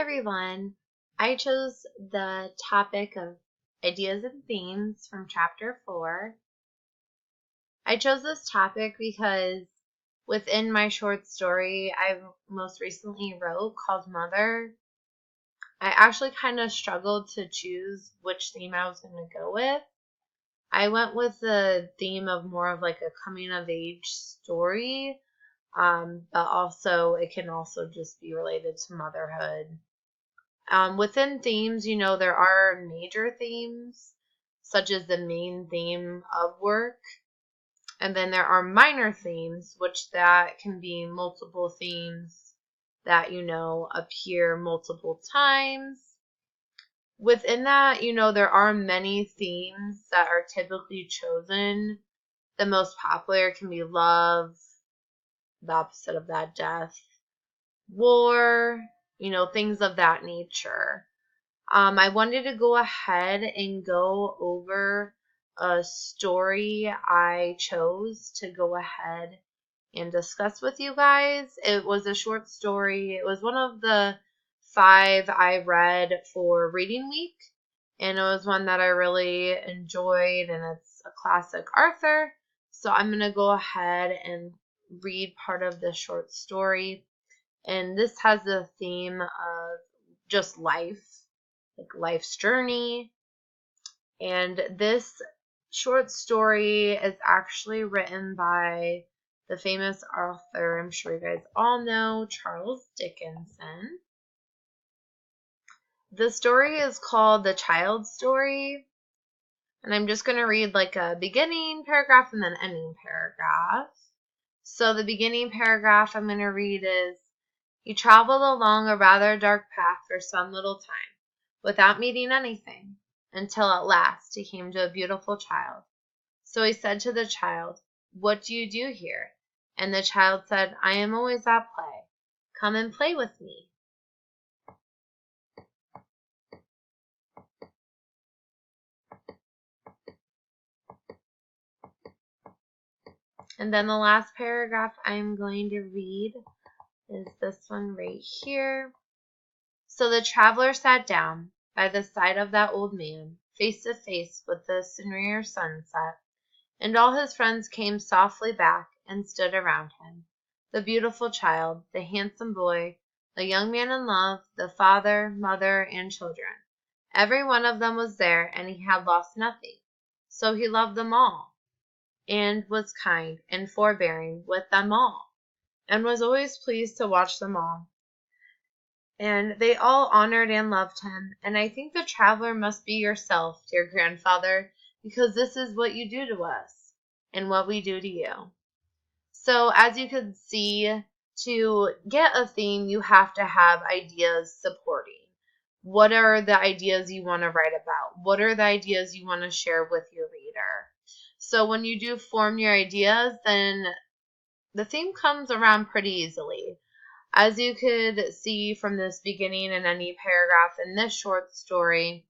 everyone. I chose the topic of ideas and themes from chapter 4. I chose this topic because within my short story I most recently wrote called Mother, I actually kind of struggled to choose which theme I was going to go with. I went with the theme of more of like a coming of age story, but also it can also just be related to motherhood. Within themes, there are major themes, such as the main theme of work, and then there are minor themes, which that can be multiple themes that, appear multiple times. Within that, there are many themes that are typically chosen. The most popular can be love, the opposite of that, death, war, things of that nature. I wanted to go ahead and go over a story I chose to go ahead and discuss with you guys. It was a short story. It was one of the 5 I read for reading week, and it was one that I really enjoyed, and it's a classic author. So I'm going to go ahead and read part of the short story. And this has the theme of just life, like life's journey. And this short story is actually written by the famous author, I'm sure you guys all know, Charles Dickens. The story is called The Child's Story, and I'm just going to read like a beginning paragraph and then ending paragraph. So the beginning paragraph I'm going to read is, he traveled along a rather dark path for some little time, without meeting anything, until at last he came to a beautiful child. So he said to the child, "What do you do here?" And the child said, "I am always at play. Come and play with me." And then the last paragraph I'm going to read is this one right here. So the traveler sat down by the side of that old man, face to face with the senior sunset, and all his friends came softly back and stood around him. The beautiful child, the handsome boy, the young man in love, the father, mother, and children. Every one of them was there, and he had lost nothing. So he loved them all, and was kind and forbearing with them all, and was always pleased to watch them all. And they all honored and loved him. And I think the traveler must be yourself, dear grandfather, because this is what you do to us and what we do to you. So as you can see, to get a theme, you have to have ideas supporting. What are the ideas you want to write about? What are the ideas you want to share with your reader? So when you do form your ideas, then the theme comes around pretty easily. As you could see from this beginning and ending paragraph in this short story,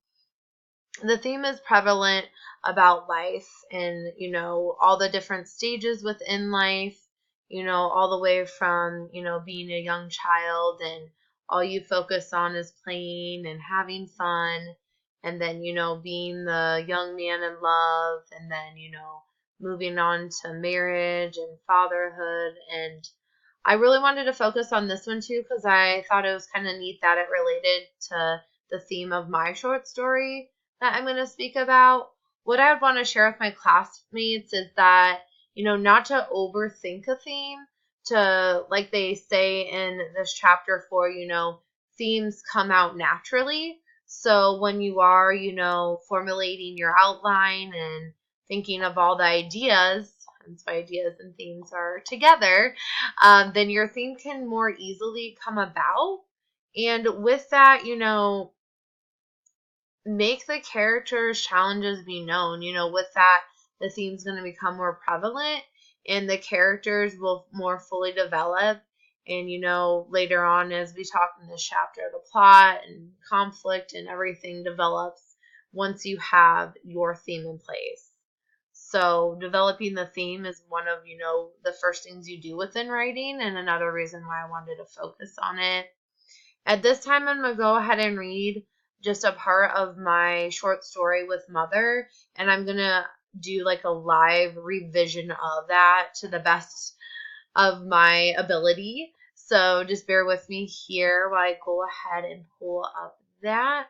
the theme is prevalent about life and, all the different stages within life, all the way from, being a young child and all you focus on is playing and having fun. And then, being the young man in love, and then, moving on to marriage and fatherhood. And I really wanted to focus on this one too because I thought it was kind of neat that it related to the theme of my short story that I'm going to speak about. What I would want to share with my classmates is that, not to overthink a theme, to, like they say in this chapter 4, themes come out naturally. So when you are, formulating your outline and thinking of all the ideas, hence why ideas and themes are together, then your theme can more easily come about. And with that, make the characters' challenges be known. With that, the theme's going to become more prevalent and the characters will more fully develop. And, later on as we talk in this chapter, the plot and conflict and everything develops once you have your theme in place. So developing the theme is one of, the first things you do within writing, and another reason why I wanted to focus on it. At this time, I'm going to go ahead and read just a part of my short story with Mother, and I'm going to do like a live revision of that to the best of my ability. So just bear with me here while I go ahead and pull up that.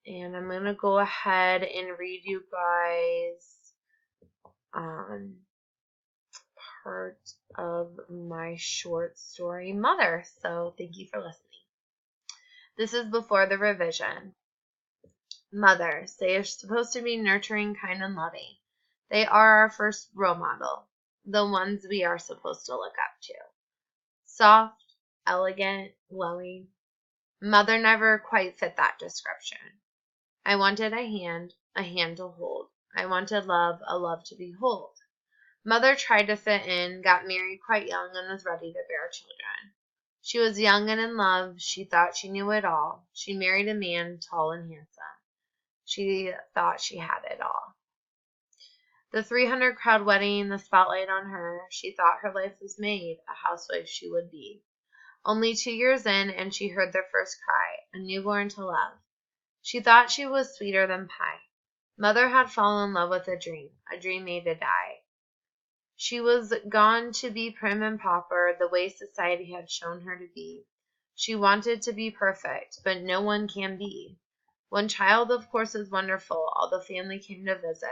And I'm going to go ahead and read you guys part of my short story, Mother. So thank you for listening. This is before the revision. Mother, they are supposed to be nurturing, kind, and loving. They are our first role model, the ones we are supposed to look up to. Soft, elegant, glowing. Mother never quite fit that description. I wanted a hand to hold. I wanted love, a love to behold. Mother tried to fit in, got married quite young, and was ready to bear children. She was young and in love. She thought she knew it all. She married a man tall and handsome. She thought she had it all. The 300 crowd wedding, the spotlight on her. She thought her life was made, a housewife she would be. Only 2 years in, and she heard their first cry, a newborn to love. She thought she was sweeter than pie. Mother had fallen in love with a dream made to die. She was gone to be prim and proper, the way society had shown her to be. She wanted to be perfect, but no one can be. One child, of course, is wonderful. All the family came to visit.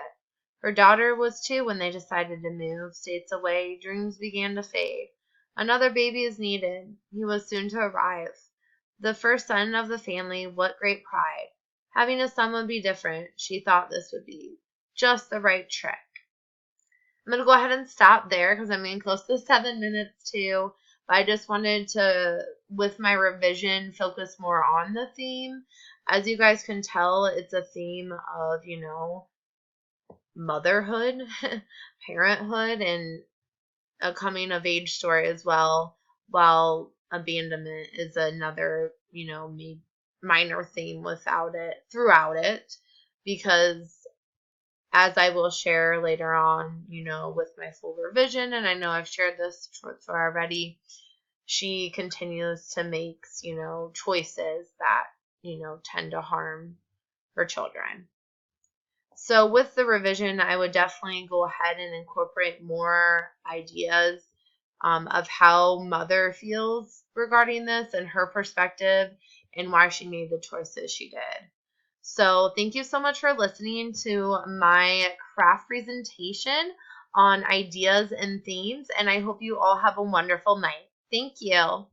Her daughter was 2 when they decided to move states away. Dreams began to fade. Another baby is needed. He was soon to arrive. The first son of the family, what great pride. Having a son would be different. She thought this would be just the right trick. I'm going to go ahead and stop there because I'm getting close to 7 minutes too. But I just wanted to, with my revision, focus more on the theme. As you guys can tell, it's a theme of, motherhood, parenthood, and a coming of age story as well, while abandonment is another, minor theme throughout it, because as I will share later on, with my full revision, and I know I've shared this short story already, she continues to make, choices that, tend to harm her children. So with the revision, I would definitely go ahead and incorporate more ideas of how Mother feels regarding this and her perspective and why she made the choices she did. So thank you so much for listening to my craft presentation on ideas and themes, and I hope you all have a wonderful night. Thank you.